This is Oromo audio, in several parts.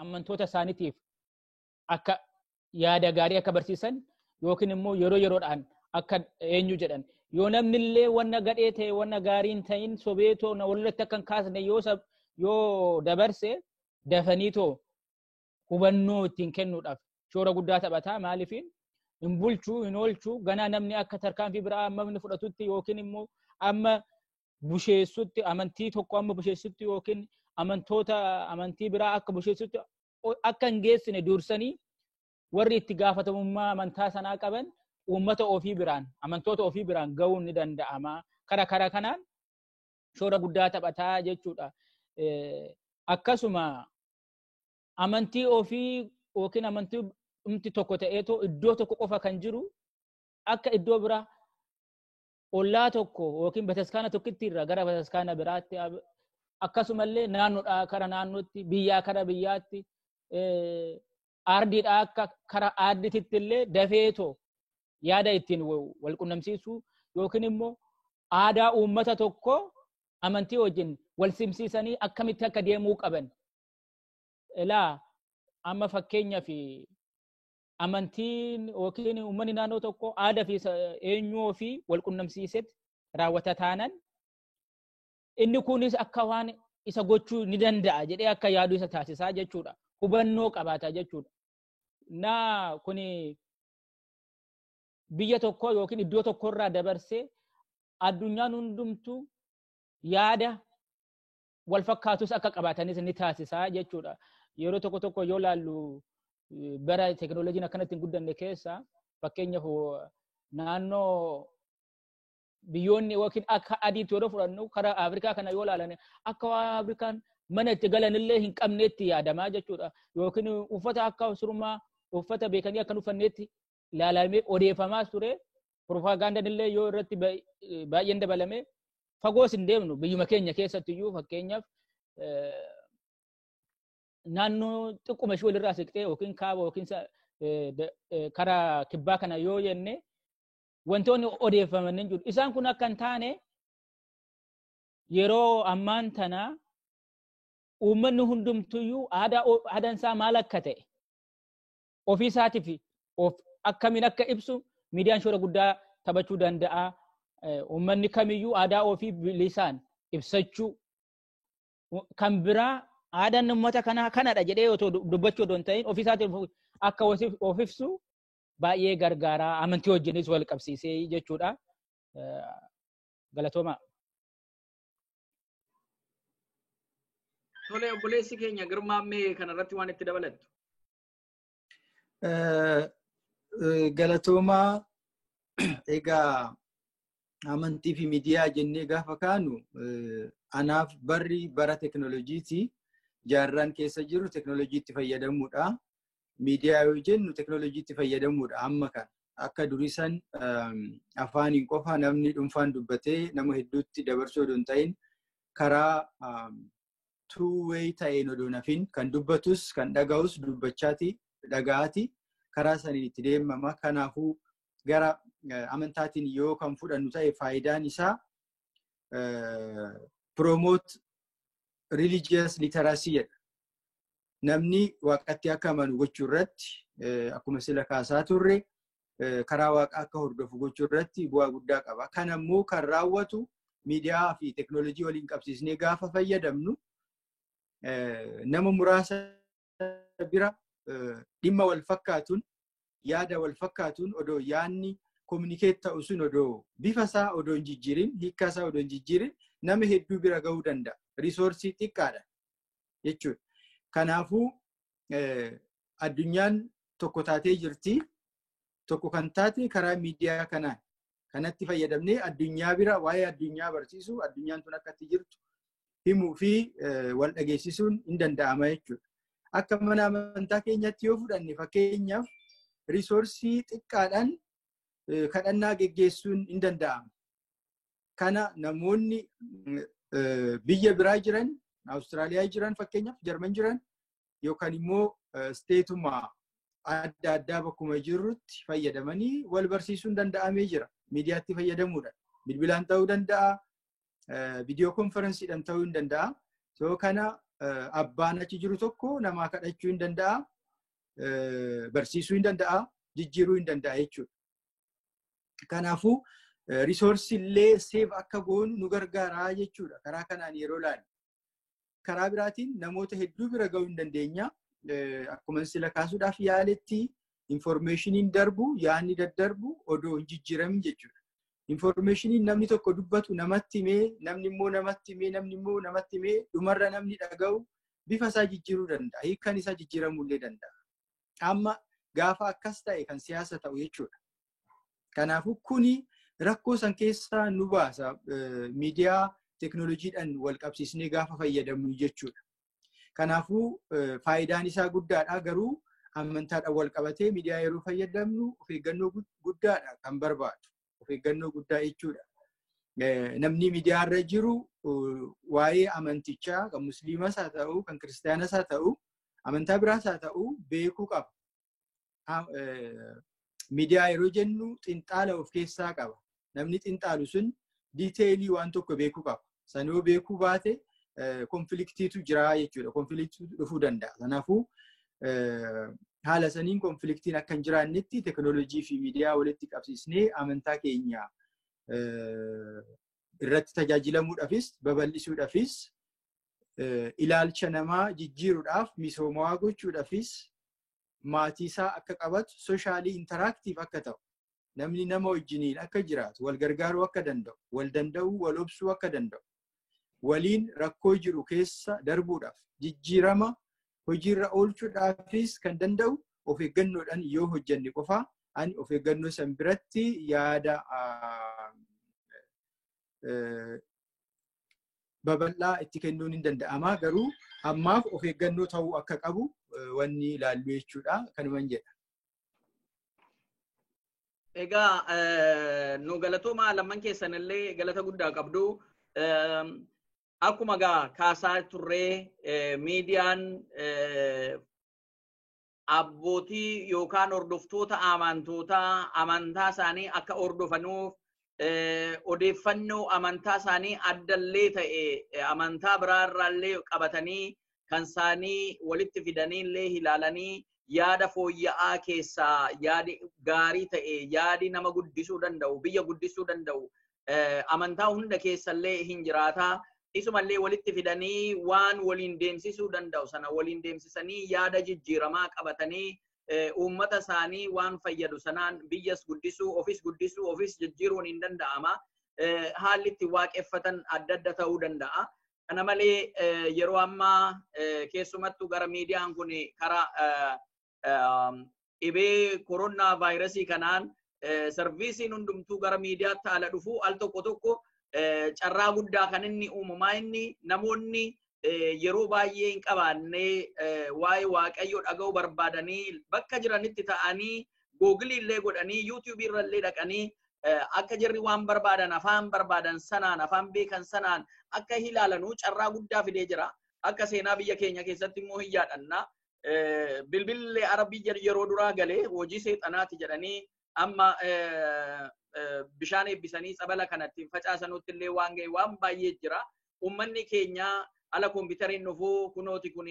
amantoota isaaniitiif akka yaada gaarii akka barsiisan yookiin immoo yeroo yeroodhaan akka eenyu jedhan yoo namni illee wanna gadhee ta'e wanna gaariin ta'in sobeetoo na walirratti akka hin kaasne yoo dabarse dafaniitoo hubannoo ittiin kennuudhaaf shoora guddaa taphataa maaliifiin hin bulchuu hin oolchuu ganaa namni akka tarkaanfii biraa amma inni fudhatutti yookiin immoo amma busheessutti amantii tokko amma busheessutti yookiin amantoota amantii biraa akka busheessutti akka hin geessine dursanii warri itti gaafatamummaa amantaa sanaa qaban uummata ofii biraan amantoota ofii biraan ga'uun ni danda'ama kara kanaan shoora guddaa taphataa jechuudha akkasuma amantii ofii yookiin amantii umti tokko ta'eetoo iddoo tokko qofa kan jiru akka iddoo biraa ollaa tokko yookiin bataskaana tokkitti irra gara bataskaana biraatti akkasumallee naannoodhaa kara naannootti biyyaa kara biyyaatti aardiidhaa akka kara aardititti illee dafeetoo yaada ittiin wal qunnamsiisuu yookiin immoo aadaa uummata tokko amantii wajjin wal simsiisanii akkamitti akka deemuu qaban ilaa amma fakkeenya fi amantiin yookiin uummanni naannoo tokko aadaa fi eenyuu fi wal qunnamsiiset raawwata taanan inni kunis akka waan isa gochuu ni danda'a jedhee akka yaadu isa taasisaa jechuudha hubannoo qabaata jechuudha naa kuni biyya tokko yookiin iddoo tokko irraa dabarsee addunyaan hundumtu yaada wal fakkaatus akka qabaatanis ni taasisaa jechuudha yeroo tokko yoo laallu bara teknooloojiin akkanatti hin guddanne keessa fakkeenyaaf naannoo biyyoonni yookiin akka adiitti yeroo fudhannu karaa Afrikaa kana yoo laalan akka Afrikaan mana itti galanillee hin qabneetti yaadamaa jechuudha yookiin uffata akka surmaa uffata beekanii akka uffanneetti ilaalamee odeeffamaa ture propagandaan illee yoo irratti baay'een dabalame fagoos hin deemnu biyyuma keenya keessatti iyyuu fakkeenyaaf naannoo xiqquma ishee walirraa siqtee yookiin kaaba yookiin karaa kibbaa kana yoo jenne wantoonni odeeffaman hin jiru isaan kun akka hin taane yeroo ammaan tana uummanni hundumtuyyuu aadaan isaa maal akka ta'e ofii isaatiif akkamiin akka ibsu miidiyaan shoora guddaa taphachuu danda'a uummanni kamiyyuu aadaa ofii bilisaan ibsachuu kan biraa aadaan uummata kanadha jedhee otoo dubbachuu odoo hin ta'in ofii isaatiif akka of ibsu baay'ee gargaaraa amantii wajjinis wal qabsiisee jechuudha galatooma. Tole obboleessi keenya Girmaammee kanarratti waan itti dabalattu. Galatooma egaa amantii fi miidiyaa jennee gaafa kaanu anaaf barri bara teknooloojiiti jaarraan keessa jiru teknooloojiitti fayyadamuudha. Miidiyaa yoo jennu teknooloojiitti fayyadamuudha amma kan akka durisan afaaniin qofa namni dhuunfaan dubbatee nama hedduutti dabarsuu odoo hin ta'in karaa two-way ta'een odoo nafin kan dubbatus kan dhaga'us dubbachaati dhaga'aati karaa saniin itti deemama kanaafuu gara amantaatiin yoo kan fudhannu ta'e faayidaan isaa promote religious literacy jedha. Namni waaqatti akka amanu gochuu irratti akkuma sila kaasaa turre karaa waaqa akka hordofu gochuu irratti bu'aa guddaa qaba. Kan ammoo kan raawwatu miidiyaa fi teknoolojii waliin qabsiisnee gaafa fayyadamnu nama muraasa bira dhimma wal fakkaatuun yaada wal fakkaatuun odoo yaanni communicate ta'u sun odoo bifa isaa odoo hin jijjiirin hiikkaa isaa odoo hin jijjiirin nama hedduu bira ga'uu danda'a. Risoorsii xiqqaadha jechuudha. Kanaafuu addunyaan tokko taatee jirti. Tokko kan taate karaa miidiyaa kanatti fayyadamnee addunyaa bira waa'ee addunyaa barsiisuu addunyaan tun akkatti jirtu himuu fi wal dhageessisuun hin danda'ama jechuudha. Akka mana amantaa keenyatti yoo fudhanne fakkeenyaaf risoorsii xiqqaadhaan kadhannaa geggeessuun hin danda'ama. Kana namoonni biyya biraa jiran Awustiraaliyaa jiran fakkeenyaaf Jarman jiran yookaan immoo steetuma adda addaa bakkuma jirrutti fayyadamanii wal barsiisuun danda'amee jira. Miidiyaatti fayyadamuudhaan bilbilaan ta'uu danda'a, viidiyoo konferensiidhaan ta'uu danda'a. So kana abbaan achi jiru tokko namaa kadhachuu hin danda'a, barsiisuu hin danda'a, jijjiiruu hin danda'a jechuudha. Kanaafuu risoorsii illee seef akka goonu nu gargaaraa jechuudha. Karaa kanaan yeroo ilaallu. Karaa biraatiin namoota hedduu bira gahuu hin dandeenya. Akkuma sila kaasuudhaaf yaaletti informationiin darbu, yaadni daddarbu odoo hin jijjiiramin jechuudha. Informationiin namni tokko dubbatu namatti himee, namni immoo namatti himee, namni immoo namatti himee, dhumarra namni dhaga'u bifa isaa jijjiiruu danda'a. Hiikkaan isaa jijjiiramuu illee danda'a. Amma gaafa akkas ta'e kan siyaasa ta'u jechuudha. Kanaafuu kuni rakkoo san keessaa nu baasa. Miidiyaa teknooloojiidhaan wal qabsiisnee gaafa fayyadamnu jechuudha. Kanaafuu faayidaan isaa guddaadha. Garuu amantaadhaan wal qabatee miidiyaa yeroo fayyadamnu of eeggannoo guddaadha kan barbaadu. Of eeggannoo guddaa jechuudha. Namni miidiyaa irra jiru waa'ee amantichaa kan musliimas haa ta'u, kan kiristaanas haa ta'u, amantaa biraas haa ta'u beekuu qaba. Miidiyaa yeroo jennu xinxaala of keessaa qaba. Namni xinxaalu sun diiteelii waan tokko beekuu qaba. San yoo beekuu baate konfliktiitu jira jechuudha. Konfliktiitu dhufuu danda'a. Kanaafuu haala saniin konfliktiin akka hin jiraannetti teknooloojii fi miidiyaa walitti qabsiisnee amantaa keenya irratti tajaajilamuudhaafis babal'isuudhaafis ilaalcha namaa jijjiiruudhaaf misoomawaa gochuudhaafis maatii isaa akka qabatu soshaalii interaaktiif akka ta'u namni nama wajjiniin akka jiraatu wal gargaaruu akka danda'u wal danda'uu wal obsuu akka danda'u waliin rakkoo jiru keessa darbuudhaaf jijjiirama hojiirra oolchuudhaafis kan danda'u of eeggannoodhaan yoo hojjenne qofa ani of eeggannoo san biratti yaada babal'aa itti kennuun hin danda'ama. Garuu ammaaf of eeggannoo ta'uu akka qabu wanni ilaallu jechuudha. Kanuman jedha. Egaa nu galatooma lamman keessanillee galata guddaa qabdu. Akkuma gaa kaasaa turree miidiyaan abbootii yookaan hordoftoota amantaa isaanii akka hordofanuuf odeeffannoo amantaa isaanii addallee ta'e amantaa biraarraallee qabatanii kan isaanii walitti fidanii illee ilaalanii yaada fooyya'aa keessaa yaadi gaarii ta'e yaadi nama guddisuu danda'u biyya guddisuu danda'u amantaa hunda keessallee hin jiraataa. Isumallee walitti fidanii waan waliin deemsisuu danda'u sana waliin deemsisanii yaada jijjiiramaa qabatanii uummata isaanii waan fayyadu sanaan biyyas guddisuu ofis jijjiiruun hin danda'ama. Haalli itti waaqeffatan adda adda ta'uu danda'a. Kana malee yeroo ammaa keessumattuu gara miidiyaan kun karaa dhibee koronaa vaayirasii kanaan sarviisiin hundumtuu gara miidiyaatti ala dhufu al tokko tokko carraa guddaa kan inni uumamaa inni namoonni yeroo baay'ee hin qabaanne waa'ee waaqayyoo dhaga'uu barbaadanii bakka jiranitti ta'anii googilii illee godhanii yuutuubii irra illee dhaqanii akka jirri waan barbaadan afaan barbaadan sanaan afaan beekan sanaan akka ilaalanuu carraa guddaa fidee jira. Akka seenaa biyya keenya keessatti immoo hin yaadannaa bilbillee arabii yeroo duraa galee hojii seexanaati jedhanii amma bishaan eebbisanii sabala kanatti facaasanutti illee waan ga'e waan baay'ee jira. Uummanni keenya ala kompiitariin dhufuu kunooti kun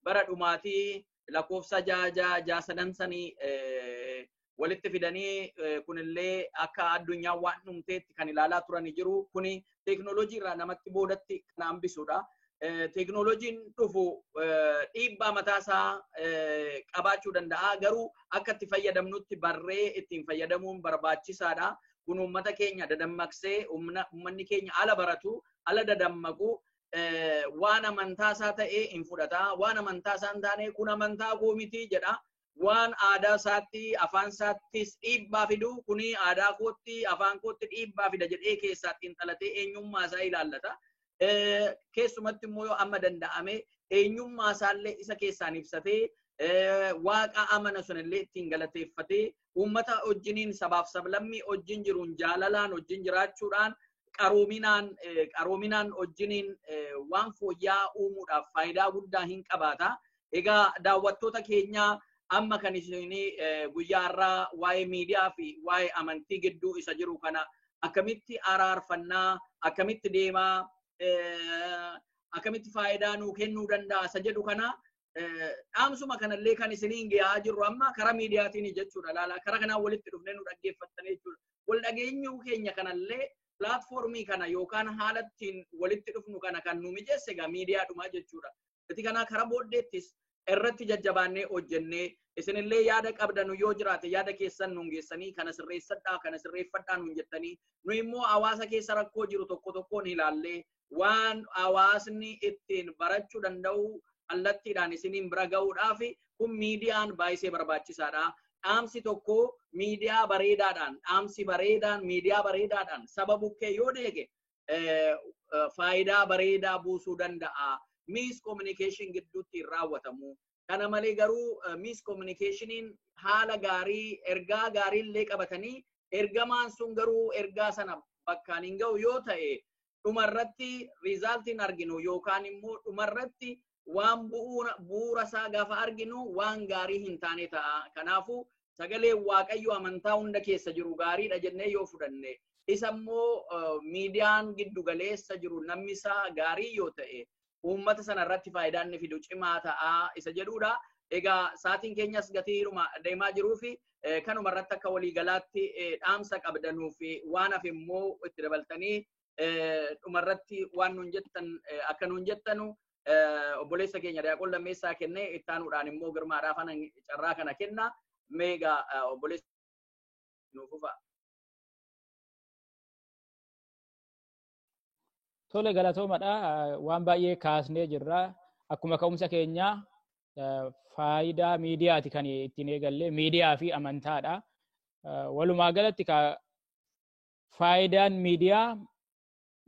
bara dhumaatii lakkoofsa ja'a sadansanii walitti fidanii kunillee akka addunyaa waan dhumteetti kan ilaalaa turanii jiru. Kuni teeknooloojii irraa namatti boodatti kan hambisuudha. Teeknooloojiin dhufu dhiibbaa mataasaa qabaachuu danda'a. Garuu akka itti fayyadamnutti barree ittiin fayyadamuun barbaachisaadha. Kun uummata keenya dadammaqsee uummanni keenya ala baratu, ala dadammaqu waan amantaasaa ta'ee hin fudhata. Waan amantaasaa hin taane kun amantaa koo miti jedha. Waan aadaa isaatti afaan isaattis dhiibbaa fidu kuni aadaa kootti afaan kootti dhiibbaa fida jedhee keessaatti xiinxalatee eenyummaa isaa ilaallata. Keessumatti immoo yoo amma danda'ame eenyummaa isaallee isa keessaan ibsatee waaqa amana sunillee ittiin galateeffatee uummata wajjiniin sabaaf sablammii wajjin jiruun jaalalaan wajjin jiraachuudhaan qaroominaan wajjiniin waan fooyya'aa uumuudhaaf faayidaa guddaa hin qabaata. Egaa daawwattoota keenya amma kan isin guyyaa irraa waa'ee miidiyaa fi waa'ee amantii gidduu isa jiru kana akkamitti araarfannaa akkamitti deemaa akkamitti faayidaa nuu kennuu danda'a isa jedhu kana dhaamsuma kanallee kan isiniin gahaa jirru amma karaa miidiyaatiin jechuudha. Laala karaa kanaan walitti dhufnee nu dhaggeeffattanii jechuudha. Wal dhageenyuu keenya kanallee pilaatfoormii kana yookaan haala ittiin walitti dhufnu kana kan nu mijeesse egaa miidiyaadhuma jechuudha. Itti kana karaa booddeettis irratti jajjabaannee hojjennee isinillee yaada qabdanu yoo jiraate yaada keessan nuun geessanii kana sirreeffadhaa nuun jettanii nu immoo hawaasa keessa rakkoo jiru tokko tokkoon ilaallee waan hawaasni ittiin barachuu danda'u allattiidhaan isiniin bira ga'uudhaaf kun miidiyaan baay'ee barbaachisaadha. Dhaamsi tokko miidiyaa bareedaadhaan dhaamsi bareedaan miidiyaa bareedaadhaan saba bukkee yoo deege faayidaa bareedaa buusuu danda'a. Miscommunication gidduutti raawwatamu. Kana malee garuu miscommunicationiin haala gaarii ergaa gaarii illee qabatanii ergamaan sun garuu ergaa sana bakkaan hin ga'u yoo ta'e dhumarratti riizaaltiin arginu yookaan immoo dhumarratti waan bu'uura isaa gaafa arginu waan gaarii hin taane ta'a. Kanaafuu sagalee Waaqayyo amantaa hunda keessa jiru gaariidha jennee yoo fudhanne isa immoo miidiyaan giddu galeessa jiru namni isaa gaarii yoo ta'e uummata sana irratti faayidaan inni fidu cimaa ta'a isa jedhuudha. Egaa sa'aatiin keenyas gatiiruma deemaa jiruu fi kanuma irratti akka waliigalaatti dhaamsa qabdanuu fi waan hafe immoo itti dabaltanii dhumarratti waan nuun jettan akka nuun jettanu obboleessa keenya Daaqoon Lammeessaa kennee itti aanuudhaan immoo Girmaadhaaf carraa kana kenna. Meegaa obboleessa nuuf ufa. Tole galatoomadha. Waan baay'ee kaasnee jirra. Akkuma ka'umsa keenya faayidaa miidiyaati kan ittiin eegalle miidiyaa fi amantaadha. Walumaa galatti faayidaan miidiyaa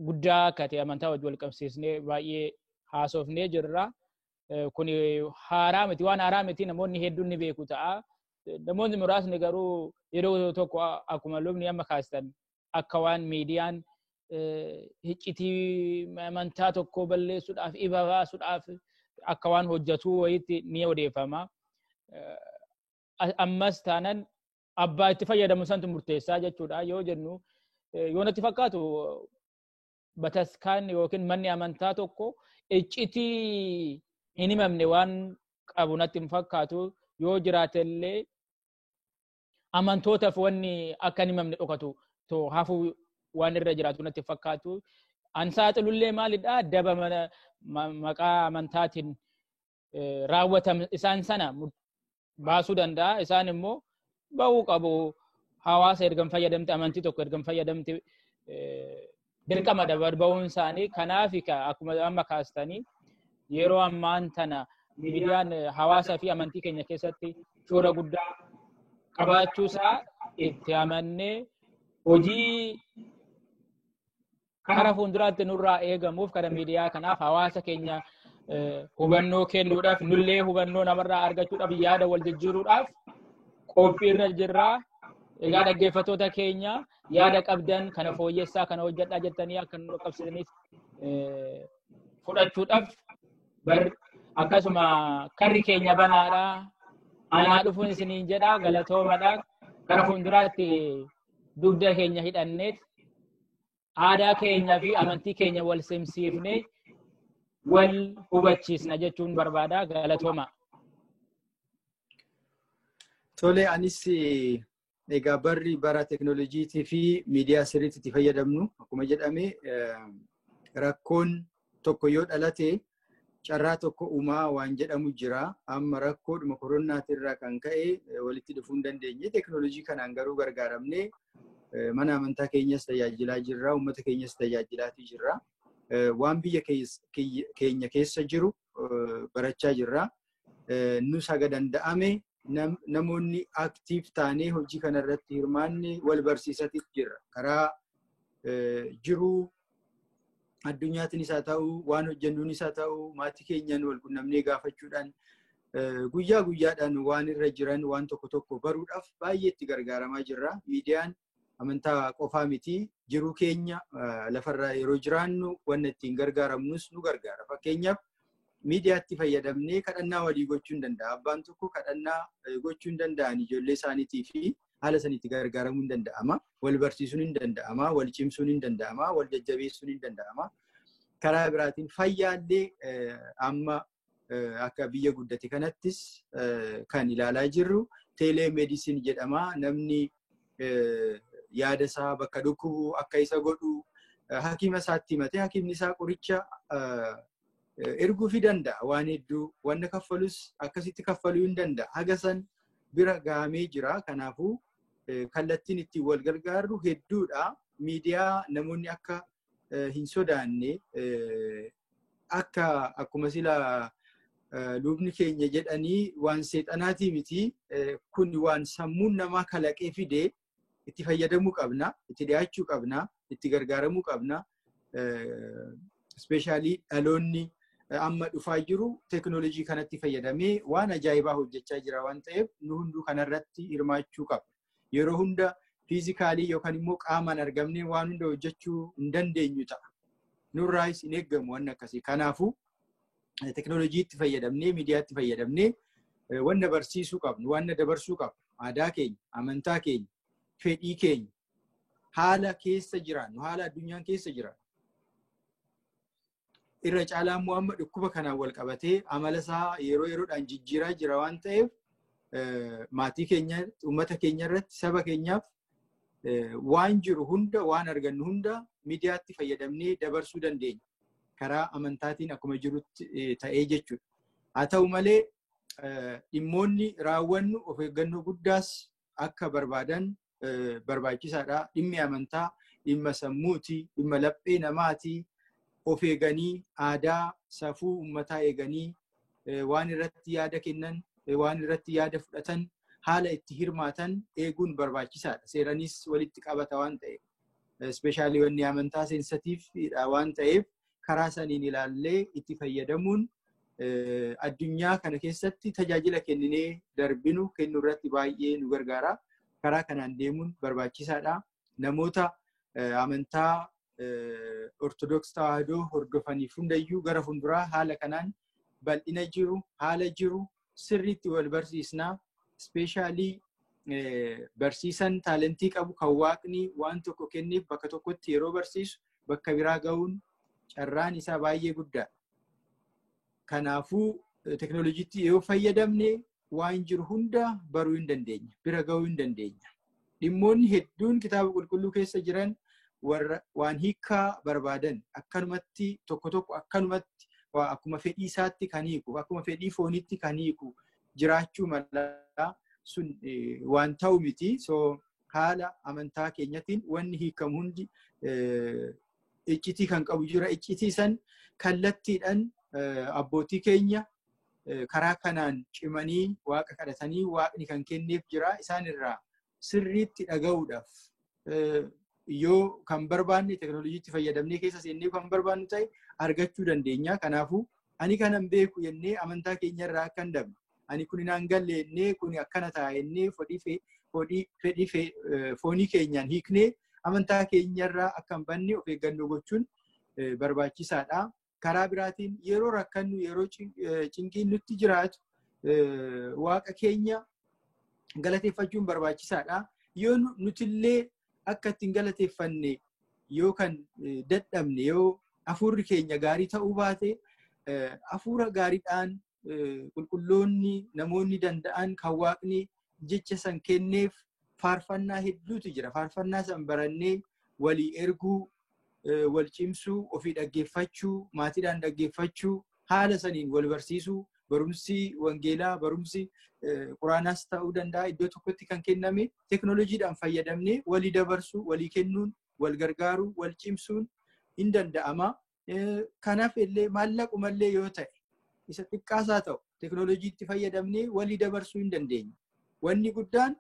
guddaa akka ta'e amantaa wajjin wal qabsiisnee baay'ee haasofnee jirra. Kun haaraa miti waan haaraa miti namoonni hedduun ni beeku ta'a. Namoonni muraasni garuu yeroo tokko akkuma lubni amma kaastan akka waan miidiyaan hiccitii amantaa tokko balleessuudhaaf iba baasuudhaaf akka waan hojjetu wayitti ni odeeffama. Ammas taanan abbaa itti fayyadamu santu murteessaa jechuudha yoo jennu yoo natti fakkaatu bataskaan yookiin manni amantaa tokko iccitii hin himamne waan qabu natti hin fakkaatu yoo jiraatellee amantootaaf wanni akka hin himamne dhokatu to hafu waan irra jiraatu natti fakkaatu. Ansaaxilullee maalidha daba maqaa amantaatiin raawwatan isaan sana baasuu danda'a. Isaan immoo ba'uu qabu. Hawaasa ergan fayyadamte amantii tokko ergan fayyadamte dirqama ba'uun isaanii. Kanaaf akkuma amma kaastanii yeroo ammaan tana miidiyaan hawaasaa fi amantii keenya keessatti shoora guddaa qabaachuusaa itti amannee hojii karaa fuulduraatti nurraa eegamuuf karaa miidiyaa kanaaf hawaasa keenya hubannoo kennuudhaaf nullee hubannoo namarraa argachuudhaaf yaada wal jijjiiruudhaaf qophii irra jirra. Egaa dhaggeeffattoota keenya yaada qabdan kana fooyyessaa kana hojjedhaa jettanii akka nu qabsiisaniif fudhachuudhaaf akkasuma karri keenya banaadha. Anaa dhufuun isiniin jedha galatoomadha. Karaa fuulduraatti dugda keenya hidhanneet aadaa keenya fi amantii keenya wal simsiifnee wal hubachiisna jechuun barbaada. Galatooma. Tole anis egaa barri bara teknooloojiitii fi miidiyaa sirriitti itti fayyadamnu akkuma jedhame rakkoon tokko yoo dhalate carraa tokko uumaa waan jedhamu jira. Amma rakkoodhuma koronaatirraa kan ka'e walitti dhufuu hin dandeenye. Teknooloojii kanaan garuu gargaaramnee mana amantaa keenyas tajaajilaa jirra, uummata keenyas tajaajilaatii jirra. Waan biyya keenya keessa jiru barachaa jirra. Nus haga danda'ame namoonni aktiif taanee hojii kanarratti hirmaanne wal barsiisatis jirra. Karaa jiruu addunyaatiin isaa ta'uu, waan hojjennuun isaa ta'uu, maatii keenyaan wal qunnamnee gaafachuudhaan guyyaa guyyaadhaan waan irra jiran waan tokko tokko baruudhaaf baay'ee itti gargaaramaa jirra. Miidiyaan amantaa qofaa miti. Jiruu keenya lafarraa yeroo jiraannu waan ittiin gargaaramnus nu gargaara. Fakkeenyaaf miidiyaatti fayyadamnee kadhannaa walii gochuu hin danda'a. Abbaan tokko kadhannaa gochuu hin danda'an ijoollee isaaniitii fi haala saniitti gargaaramuu hin danda'ama. Wal barsiisuun hin danda'ama. Wal cimsuun hin danda'ama. Wal jajjabeessuun hin danda'ama. karaa biraatiin fayyaallee amma akka biyya guddate kanattis kan ilaalaa jirru teelemedisin jedhama. Namni yaada isaa bakka dhukkubu akka isa godhu hakiima isaatti himatee hakiimni isaa qoricha erguufii danda'a. Waan hedduu wanna kaffalus akkasitti kaffaluu hin danda'a. Haga san bira gahamee jira. Kanaafuu kallattiin ittiin wal gargaarru hedduudha. Miidiyaa namoonni akka hin sodaanne akka akkuma sila lubni keenya jedhanii waan seexanaatii miti. Kun waan sammuun namaa kalaqee fidee itti fayyadamuu qabna, itti dhiyaachuu qabna, itti gargaaramuu qabna. Ispeeshaalii dhaloonni amma dhufaa jiru teekinooloojii kanatti fayyadamee waan ajaa'ibaa hojjechaa jira waan ta'eef nu hunduu kanarratti hirmaachuu qabna. Yeroo hunda fiizikaalii yookaan immoo qaamaan argamnee waan hunda hojjechuu hin dandeenyu ta'a. Nurraayis hin eeggamu waan akkasii. Kanaafuu teekinooloojiitti fayyadamnee, miidiyaatti fayyadamnee wanna barsiisuu qabnu, wanna dabarsuu qabnu. Aadaa keenya, amantaa keenya, fedhii keenya, haala keessa jiraannu, haala addunyaan keessa jiraannu. Irra caalaa immoo amma dhukkuba kanaan wal qabatee amala isaa yeroo yeroodhaan jijjiiraa jira waan ta'eef maatii keenya, uummata keenya irratti, saba keenyaaf waan jiru hunda, waan argannu hunda miidiyaatti fayyadamnee dabarsuu dandeenya. Karaa amantaatiin akkuma jirutti ta'ee jechuudha. Haa ta'u malee dhimmoonni raawwannu of eeggannoo guddaas akka barbaadan barbaachisaadha. Dhimmi amantaa, dhimma sammuuti, dhimma laphee namaati. Of eeganii aadaa safuu uummataa eeganii waan irratti yaada kennan, waan irratti yaada fudhatan, haala itti hirmaatan eeguun barbaachisaadha. Seeranis walitti qabata waan ta'eef. Ispeeshaalii wanni amantaa seensatiifidha waan ta'eef karaa saniin ilaallee itti fayyadamuun addunyaa kana keessatti tajaajila kenninee darbinu kennu irratti baay'ee nu gargaara. Karaa kanaan deemuun barbaachisaadha. Namoota amantaa Ortodoks Tawaahidoo hordofaniif hundayyuu gara fuulduraa haala kanaan bal'ina jiru, haala jiru sirriitti wal barsiisnaa. Ispeeshaalii barsiisan taalentii qabu kan waaqni waan tokko kenneef bakka tokkotti yeroo barsiisu bakka biraa ga'uun carraan isaa baay'ee guddaadha. Kanaafuu teekinooloojiitti yoo fayyadamne waan jiru hunda baruu hin dandeenya, bira ga'uu hin dandeenya. Dhimmoonni hedduun kitaaba qulqulluu keessa jiran waan hiikaa barbaadan akkanumatti tokko tokko akkanumatti akkuma fedhii isaatti kan hiiku, akkuma fedhii fooniitti kan hiiku jiraachuu mala sun waan ta'u miti. So haala amantaa keenyatiin wanni hiikamu hundi iccitii kan qabu jira. Iccitii san kallattiidhaan abbootii keenya karaa kanaan cimanii waaqa kadhatanii waaqni kan kenneef jira. Isaan irraa sirriitti dhaga'uudhaaf yoo kan barbaanne teekinooloojiitti fayyadamnee keessa seennee kan barbaannu ta'e argachuu dandeenya. Kanaafuu ani kanan beeku jennee amantaa keenya irraa akka hin dabne, ani kun hinaan galle jennee kun akkana ta'a jennee fedhii foonii keenyaan hiiknee amantaa keenya irraa akka hin banne of eeggannoo gochuun barbaachisaadha. Karaa biraatiin yeroo rakkannu, yeroo cinqiin nutti jiraatu waaqa keenya galateeffachuun barbaachisaadha. Yoo nutillee akka ittiin galateeffanne yoo kan dadhabne, yoo hafuurri keenya gaarii ta'uu baate hafuura gaariidhaan qulqulloonni namoonni danda'an kan waaqni jecha san kenneef faarfannaa hedduutu jira. Faarfannaa san barannee walii erguu, wal cimsuu, ofii dhaggeeffachuu, maatiidhaan dhaggeeffachuu, haala saniin wal barsiisuu, barumsi wangeelaa, barumsi quraanaas ta'uu danda'a. Iddoo tokkotti kan kenname teekinooloojiidhaan fayyadamnee walii dabarsuu, walii kennuun, wal gargaaruu, wal cimsuun hin danda'ama. Kanaaf illee maallaqumallee yoo ta'e isa xiqqaasaa ta'u teekinooloojiitti fayyadamnee walii dabarsuu hin dandeenya. Wanni guddaan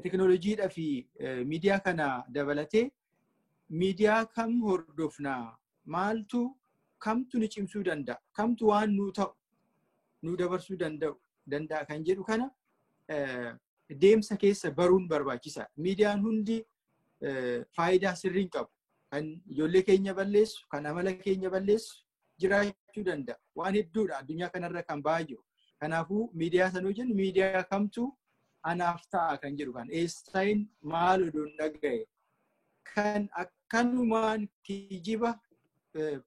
teekinooloojiidhaa fi miidiyaa kana dabalatee miidiyaa kam hordofnaa, kamtu nu cimsuu danda'a, kamtu waan nu ta'u nu dabarsuu danda'a kan jedhu kana deemsa keessa baruun barbaachisaadha. Miidiyaan hundi faayidaa sirriin qabu. Kan ijoollee keenya balleessu, kan amala keenya balleessu jiraachuu danda'a. Waan hedduudha addunyaa kanarra kan ba'aa jiru. Kanaafuu miidiyaa sanuu jennu miidiyaa kamtu anaaf ta'a kan jedhu kan eessayin maal oduun dhaga'e kan akkanumaan kijiba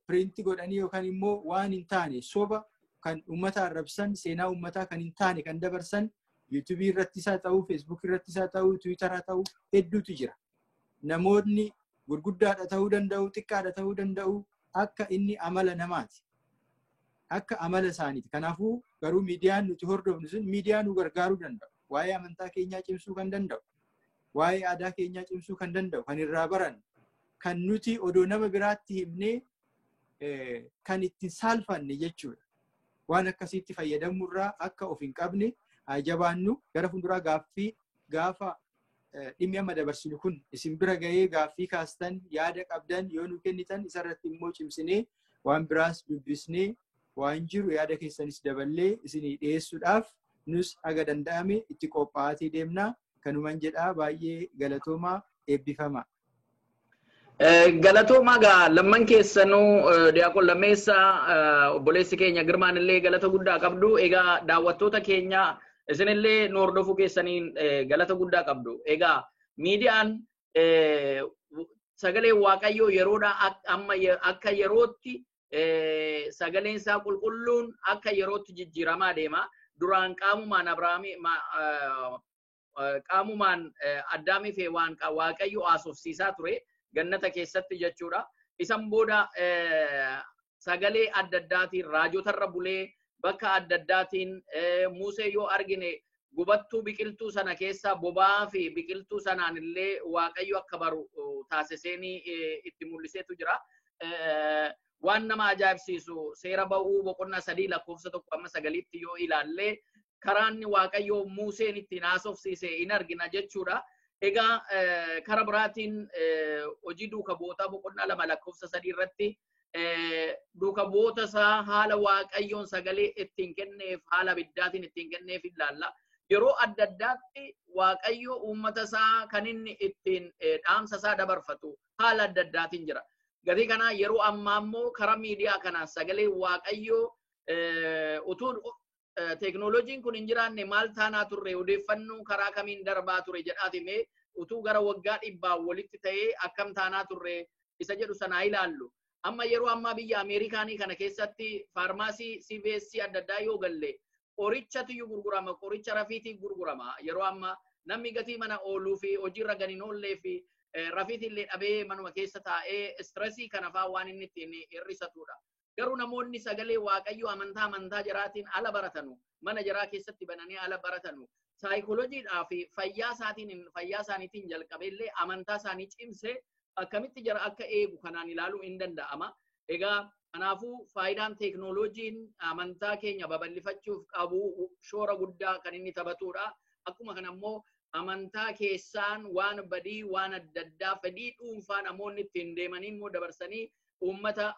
piriintii godhanii yookaan immoo waan hin taane soba kan uummata arrabsan seenaa uummataa kan hin taane kan dabarsan yuutuubii irratti isaa ta'uu feesbuukii irratti isaa ta'uu tiwiitaraa ta'uu hedduutu jira. Namoonni gurguddaadha ta'uu danda'u xiqqaadha ta'uu danda'u akka inni amala namaati. Akka amala isaaniiti. Kanaafuu garuu miidiyaan nuti hordofnu sun miidiyaa nu gargaaruu danda'u. Waa'ee amantaa keenyaa cimsuu kan danda'u. Waa'ee aadaa keenyaa cimsuu kan danda'u. Kan irraa baran. Kan nuti odoo nama biraatti himnee kan ittiin saalfanne jechuudha. Waan akkasiitti fayyadamurraa akka of hin qabne jabaannu gara fuulduraa gaafa dhimmi amma dabarsinu kun isin bira ga'ee gaaffii kaastan yaada qabdan yoo nu kennitan isarratti immoo cimsinee waan biraas dubbisnee waan jiru yaada keessanis daballee isinii dhiyeessuudhaaf nus haga danda'ame itti qophaa'atii deemnaa. Kanuman jedhaa baay'ee galatoomaa eebbifamaa. Galatoomaa gaa lamman keessanuu Diyaaqoon Lammeessaa obboleessi keenya Girmaan illee galata guddaa qabdu. Egaa daawwattoota keenya isinillee nu hordofuu keessaniin galata guddaa qabdu. Egaa miidiyaan sagalee Waaqayyoo yeroodhaa amma akka yerootti sagaleen isaa qulqulluun akka yerootti jijjiiramaa deema. Duraan qaamumaan Addaamii fi Waaqayyo haasofsiisaa ture gannata keessatti jechuudha. Isan booda sagalee adda addaatiin raajotarra bulee bakka adda addaatiin Musee yoo argine gubattuu biqiltuu sana keessa boba'aa fi biqiltuu sanaan illee Waaqayyo akka baru taasiseenii itti mul'iseetu jira. Waan nama ajaa'ibsiisu seera ba'uu boqonnaa 3 lakkoofsa 1-9 yoo ilaalle karaanni Waaqayyo Museen ittiin haasofsiise in argina jechuudha. Egaa kara biraatiin hojii duuka bootaa boqonnaa 2 lakkoofsa 3 irratti duuka boota isaa haala Waaqayyoon sagalee ittiin kenneef haala biddaatiin ittiin kenneef ilaalla. Yeroo adda addaatti Waaqayyo uummata isaa kan inni ittiin dhaamsa isaa dabarfatu haala adda addaatiin jira. Gatii kana yeroo ammaa immoo kara miidiyaa kanaan sagalee Waaqayyo utuu teknooloojiin kun hin jiraanne maal taanaa turre odeeffannoo karaa kamiin darbaa ture jedhaatime utuu gara waggaa 100 walitti ta'ee akkam taanaa turre isa jedhu sana ilaallu. Amma yeroo ammaa biyya Ameerikaanii kana keessatti faarmaasii CVS adda addaa yoo galle qorichatu gurgurama, qoricha rafiitii gurgurama. Yeroo ammaa namni gatii mana ooluu fi hojiirra gadi hin oollee fi rafiitillee dhabee manuma keessa taa'ee stressii kana fa'aa waan inni ittiin hir'isatudha. Garuu namoonni sagalee Waaqayyo amantaa jiraatiin ala baratanu, mana jiraa keessatti bananii ala baratanu, saayikolojiidhaa fi fayyaa isaaniitiin jalqabeellee amantaa isaanii cimsee akkamitti jara akka eegu kanaan ilaaluu hin danda'ama. Egaa kanaafuu faayidaan teknooloojiin amantaa keenya babal'ifachuuf qabu shoora guddaa kan inni taphatudha. Akkuma kana immoo amantaa keessaan waan badii waan adda addaa fedhii dhuunfaa namoonni ittiin deemanii immoo dabarsanii ummata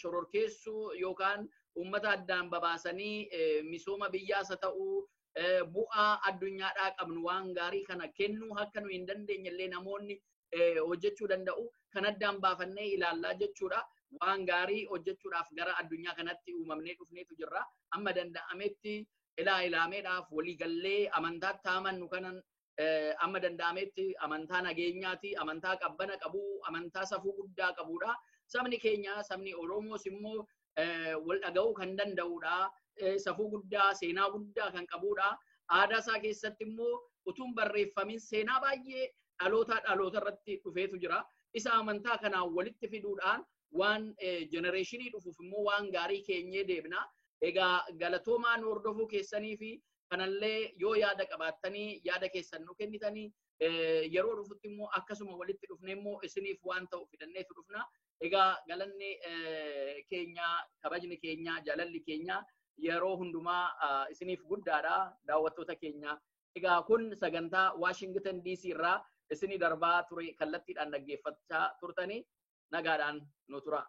shororkeessuu yookaan ummata addaan babaasanii misooma biyyaasa ta'uu bu'aa addunyaadhaa qabnu waan gaarii kana kennuu akka nu hin dandeenye illee namoonni hojjechuu danda'u kan addaan baafannee ilaallaa jechuudha. Waan gaarii hojjechuudhaaf gara addunyaa kanatti uumamnee dhufneetu jirra. Amma danda'ametti ilaameedhaaf waliigallee amantaatti amannu kanan amma danda'ametti amantaa nageenyaati, amantaa qabbana qabu, amantaa safuu guddaa qabudha. Sabni keenya, sabni Oromoos immoo wal dhaga'uu kan danda'udha. Safuu guddaa, seenaa guddaa kan qabudha. Aadaa isaa keessatti immoo utuun barreeffamin seenaa baay'ee dhaloota irratti dhufeetu jira. Isa amantaa kanaan walitti fiduudhaan waan jenereeshinii dhufuuf immoo waan gaarii keenyee deebina. Egaa galatoomaa nu hordofuu keessanii fi kanallee yoo yaada qabaattanii yaada keessan nu kennitanii yeroo dhufutti immoo akkasuma walitti dhufne immoo isiniif waan ta'u fidanneetu dhufna. Egaa galanni keenya, kabajni keenya, jaalalli keenya yeroo hundumaa isiniif guddaadha daawwattoota keenya. Egaa kun sagantaa Washington DC irraa isinii darbaa ture kallattiidhaan dhaggeeffachaa turtanii nagaadhaan nu tura.